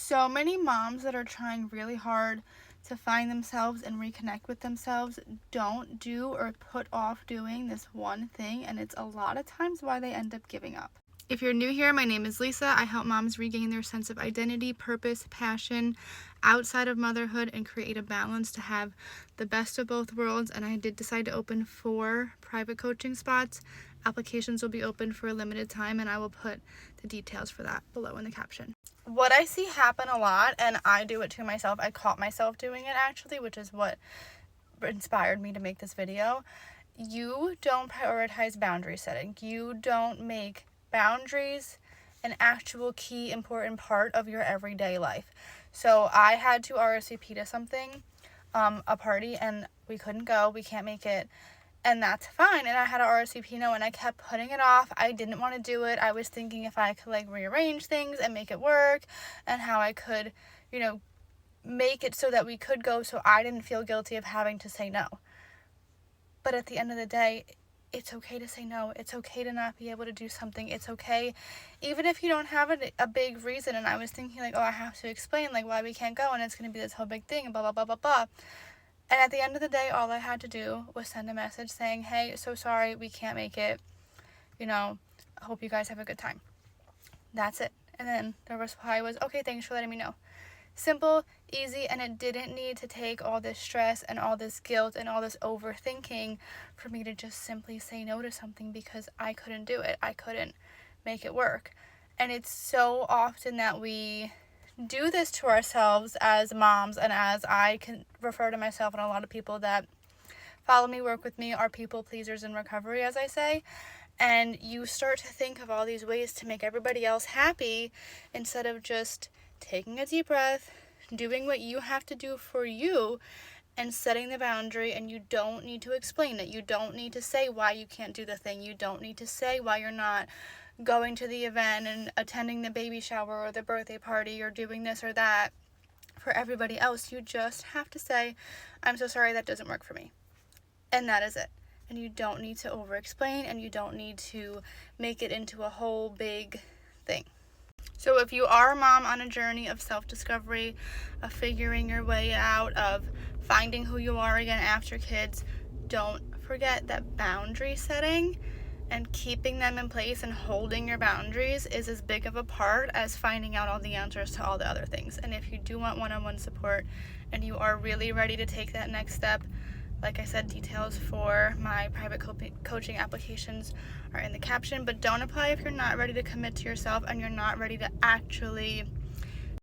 so many moms that are trying really hard to find themselves and reconnect with themselves don't do or put off doing this one thing, and it's a lot of times why they end up giving up. If you're new here, my name is Lisa. I help moms regain their sense of identity, purpose, passion outside of motherhood and create a balance to have the best of both worlds. And I did decide to open 4 private coaching spots. Applications will be open for a limited time, and I will put the details for that below in the caption. What I see happen a lot, and I do it to myself, I caught myself doing it actually, which is what inspired me to make this video. You don't prioritize boundary setting. You don't make boundaries an actual key important part of your everyday life. So I had to RSVP to something, a party, and we couldn't go, we can't make it, and that's fine. And I had a RSVP no, and I kept putting it off. I didn't want to do it. I was thinking if I could rearrange things and make it work, and how I could, make it so that we could go, so I didn't feel guilty of having to say no. But at the end of the day, it's okay to say no. It's okay to not be able to do something. It's okay, even if you don't have a big reason. And I was thinking I have to explain why we can't go, and it's going to be this whole big thing, and blah, blah, blah, blah, blah. And at the end of the day, all I had to do was send a message saying, hey, so sorry, we can't make it. I hope you guys have a good time. That's it. And then the reply was, okay, thanks for letting me know. Simple, easy, and it didn't need to take all this stress and all this guilt and all this overthinking for me to just simply say no to something because I couldn't do it. I couldn't make it work. And it's so often that we do this to ourselves as moms, and as I can refer to myself, and a lot of people that follow me, work with me, are people pleasers in recovery, as I say. And you start to think of all these ways to make everybody else happy instead of just taking a deep breath, doing what you have to do for you, and setting the boundary. And you don't need to explain it. You don't need to say why you can't do the thing. You don't need to say why you're not going to the event and attending the baby shower or the birthday party or doing this or that for everybody else. You just have to say, I'm so sorry, that doesn't work for me. And that is it. And you don't need to over-explain, and you don't need to make it into a whole big thing. So if you are a mom on a journey of self-discovery, of figuring your way out, of finding who you are again after kids, don't forget that boundary setting and keeping them in place and holding your boundaries is as big of a part as finding out all the answers to all the other things. And if you do want one-on-one support and you are really ready to take that next step, like I said, details for my private coaching applications are in the caption. But don't apply if you're not ready to commit to yourself and you're not ready to actually